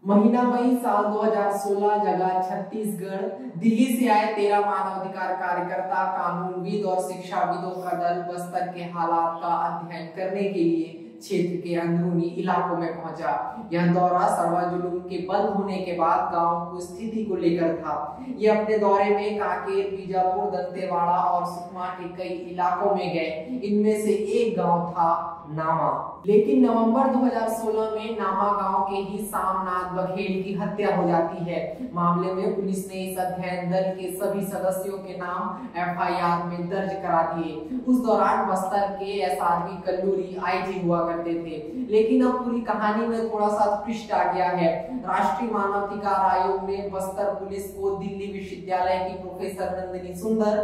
महीना मई साल 2016, जगह छत्तीसगढ़। दिल्ली से आए 13 मानवाधिकार कार्यकर्ता, कानूनविद और शिक्षाविदों का दल बस्तर के हालात का अध्ययन करने के लिए क्षेत्र के अंदरूनी इलाकों में पहुंचा। यह दौरा सरवा जुलूम के बंद होने के बाद गांव की स्थिति को लेकर था। ये अपने दौरे में कांकेर, बीजापुर, दंतेवाड़ा और सुकमा के कई इलाकों में गए। इनमें से एक गांव था नामा। लेकिन नवंबर 2016 में नामा गांव के ही सामनाथ बघेल की हत्या हो जाती है। मामले में पुलिस ने इस अध्ययन दल के सभी सदस्यों के नाम एफआईआर में दर्ज करा दिए। उस दौरान बस्तर के एसआरबी कल्लूरी आईजी हुआ करते थे। लेकिन अब पूरी कहानी में थोड़ा सा ट्विस्ट आ गया है। राष्ट्रीय मानवाधिकार आयोग ने बस्तर पुलिस को दिल्ली विश्वविद्यालय की प्रोफेसर नंदिनी सुंदर,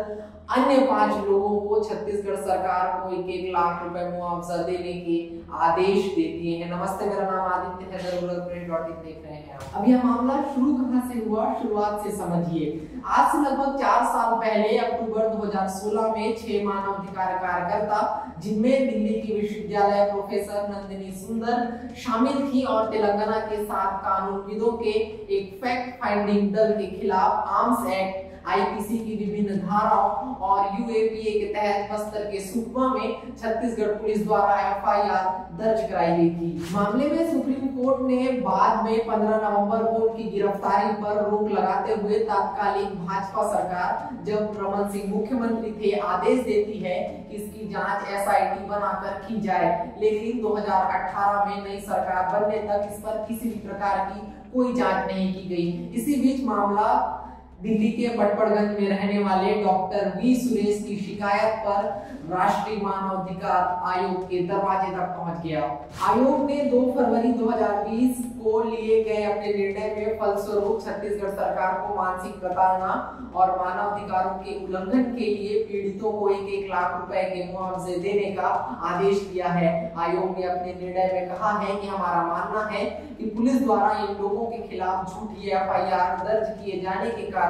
अन्य 5 लोगों को छत्तीसगढ़ सरकार को 1-1 लाख रुपए मुआवजा देने के आदेश दे दिए हैं। नमस्ते, मेरा नाम आदित्य है, ज़रूरतप्रेस.in देख रहे हैं आप। अब यह मामला शुरू कहां से हुआ, शुरुआत से समझिए। आज से लगभग 4 साल पहले अक्टूबर 2016 में 6 मानवाधिकार कार्यकर्ता, जिनमें दिल्ली की विश्वविद्यालय प्रोफेसर नंदिनी सुंदर शामिल थी और तेलंगाना के 7 कानूनविदों के एक फैक्ट फाइंडिंग दल के खिलाफ आर्म्स एक्ट, आईपीसी की विभिन्न धाराओं और यूएपीए के तहत बस्तर के सुकमा में छत्तीसगढ़ पुलिस द्वारा एफआईआर दर्ज कराई गई थी। मामले में सुप्रीम कोर्ट ने बाद में 15 नवंबर को उनकी गिरफ्तारी पर रोक लगाते हुए तत्कालीन भाजपा सरकार, जब रमन सिंह मुख्यमंत्री थे, आदेश देती है कि इसकी जांच एसआईटी बनाकर की जाए। लेकिन 2018 में नई सरकार बनने तक इस पर किसी भी प्रकार की कोई जांच नहीं की गई। इसी बीच मामला दिल्ली के पटपड़गंज में रहने वाले डॉक्टर वी सुरेश की शिकायत पर राष्ट्रीय मानवाधिकार आयोग के दरवाजे तक पहुंच गया। आयोग ने 2 फरवरी 2020 को लिए गए अपने निर्णय में फलस्वरूप छत्तीसगढ़ सरकार को मानसिक प्रताड़ना और मानवाधिकारों के उल्लंघन के लिए पीड़ितों को 1-1 लाख रुपए के मुआवजे देने का आदेश दिया है। आयोग ने अपने निर्णय में कहा है कि हमारा मानना है कि पुलिस द्वारा इन लोगों के खिलाफ झूठी एफआईआर दर्ज किए जाने के कारण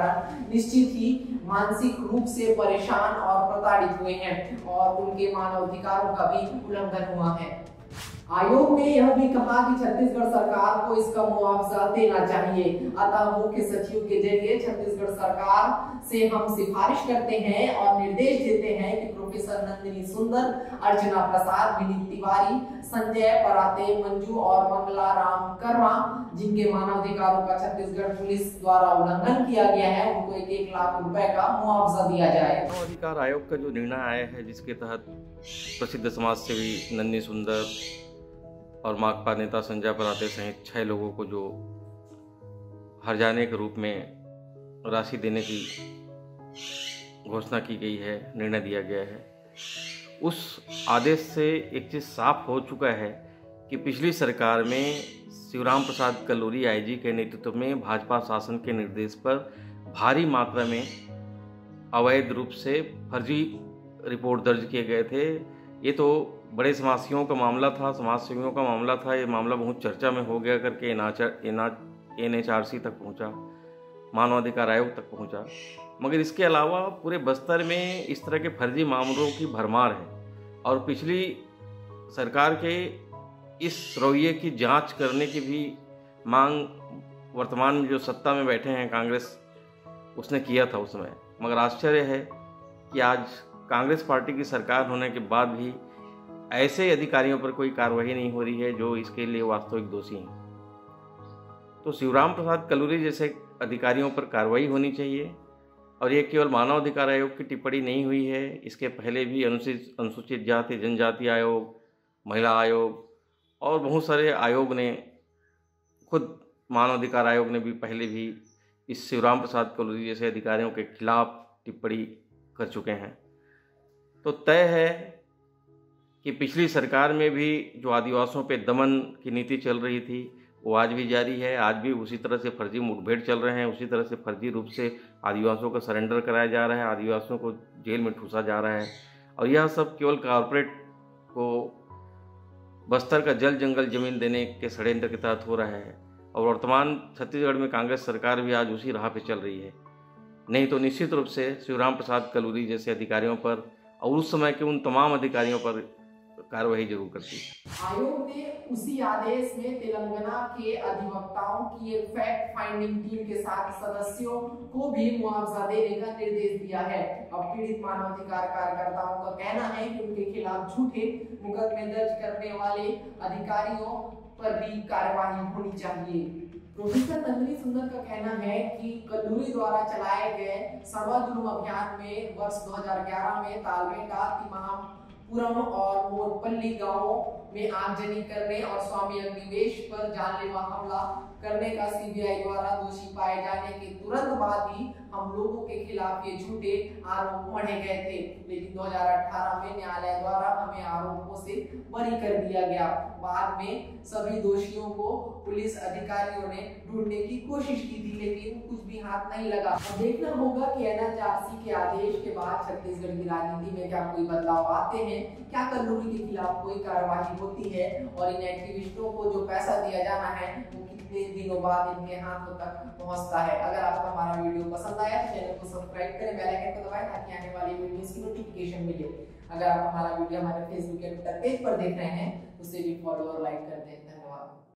निश्चित ही मानसिक रूप से परेशान और प्रताड़ित हुए हैं और उनके मानवाधिकारों का भी उल्लंघन हुआ है। आयोग ने यह भी कहा कि छत्तीसगढ़ सरकार को इसका मुआवजा देना चाहिए। अतः मुख्य सचिव के जरिए छत्तीसगढ़ सरकार से हम सिफारिश करते हैं और निर्देश देते हैं कि प्रोफेसर नंदिनी सुंदर, अर्चना प्रसाद, विनीत तिवारी, संजय पराते, मंजू और मंगला राम कर्मा, जिनके मानवाधिकारों का छत्तीसगढ़ पुलिस द्वारा उल्लंघन किया गया है, उनको 1-1 लाख रुपए का मुआवजा दिया जाए। मानवाधिकार आयोग का जो निर्णय आया है, जिसके तहत प्रसिद्ध समाज सेवी नंदिनी सुंदर और माकपा नेता संजय पराते सहित 6 लोगों को जो हर्जाने के रूप में राशि देने की घोषणा की गई है, निर्णय दिया गया है, उस आदेश से एक चीज़ साफ हो चुका है कि पिछली सरकार में शिवराम प्रसाद कल्लूरी आईजी के नेतृत्व में भाजपा शासन के निर्देश पर भारी मात्रा में अवैध रूप से फर्जी रिपोर्ट दर्ज किए गए थे। ये तो बड़े समाजसेवियों का मामला था, समाजसेवियों का मामला था। ये मामला बहुत चर्चा में हो गया करके एनएचआरसी तक पहुंचा, मानवाधिकार आयोग तक पहुंचा। मगर इसके अलावा पूरे बस्तर में इस तरह के फर्जी मामलों की भरमार है और पिछली सरकार के इस रवैये की जांच करने की भी मांग वर्तमान में जो सत्ता में बैठे हैं कांग्रेस, उसने किया था उस समय। मगर आश्चर्य है कि आज कांग्रेस पार्टी की सरकार होने के बाद भी ऐसे अधिकारियों पर कोई कार्रवाई नहीं हो रही है जो इसके लिए वास्तविक दोषी हैं। तो शिवराम प्रसाद कल्लूरी जैसे अधिकारियों पर कार्रवाई होनी चाहिए। और ये केवल मानवाधिकार आयोग की टिप्पणी नहीं हुई है, इसके पहले भी अनुसूचित जाति जनजाति आयोग, महिला आयोग और बहुत सारे आयोग ने, खुद मानवाधिकार आयोग ने भी पहले भी इस शिवराम प्रसाद कल्लूरी जैसे अधिकारियों के खिलाफ टिप्पणी कर चुके हैं। तो तय है कि पिछली सरकार में भी जो आदिवासियों पे दमन की नीति चल रही थी, वो आज भी जारी है। आज भी उसी तरह से फर्जी मुठभेड़ चल रहे हैं, उसी तरह से फर्जी रूप से आदिवासियों को सरेंडर कराया जा रहा है, आदिवासियों को जेल में ठूसा जा रहा है। और यह सब केवल कॉरपोरेट को बस्तर का जल जंगल जमीन देने के षड्यंत्र के तहत हो रहा है। और वर्तमान छत्तीसगढ़ में कांग्रेस सरकार भी आज उसी राह पे चल रही है। नहीं तो निश्चित रूप से शिवराम प्रसाद कल्लूरी जैसे अधिकारियों पर और उस समय के उन तमाम अधिकारियों पर कार्रवाई जरूर करती है। आयोग ने उसी आदेश में तेलंगाना के अधिवक्ताओं की एक फैक्ट फाइंडिंग टीम के साथ सदस्यों को भी मुआवजा देने का निर्देश दिया है। अब पीड़ित मानवाधिकार कार्यकर्ताओं का कहना है कि उनके खिलाफ झूठे मुकदमे दर्ज करने वाले अधिकारियों पर भी कार्यवाही होनी चाहिए। प्रोफेसर नंदिनी सुंदर का कहना है कि कल्लूरी द्वारा चलाए गए सर्वाधुनुम अभियान में वर्ष 2011 में तालमेटा, तिम्मापुरम और मोरपल्ली गांवों में आगजनी करने और स्वामी अग्निवेश पर जानलेवा हमला करने का सीबीआई द्वारा दोषी पाए जाने के तुरंत बाद ही हम लोगों के खिलाफ ये झूठे आरोप मढ़े गए थे, लेकिन 2018 में न्यायालय द्वारा हमें आरोपों से बरी कर दिया गया। बाद में सभी दोषियों को पुलिस अधिकारियों ने ढूंढने की कोशिश की थी, लेकिन कुछ भी हाथ नहीं लगा। अब देखना होगा कि एनएचआरसी के आदेश के बाद छत्तीसगढ़ की राजनीति में क्या कोई बदलाव आते हैं, क्या कल्लूरी के खिलाफ कोई कार्रवाई होती है और इन एक्टिविस्टों को जो पैसा दिया जाना है वो कितने दिनों बाद इनके हाथों तक पहुंचता है। अगर आपको हमारा वीडियो पसंद आया तो चैनल को सब्सक्राइब करें, बेल आइकन को दबाएं ताकि आने वाली वीडियोस की नोटिफिकेशन मिले। अगर आप हमारा वीडियो हमारे फेसबुक या ट्विटर पेज पर देख रहे हैं तो उसे भी फॉलो और लाइक कर दें। धन्यवाद।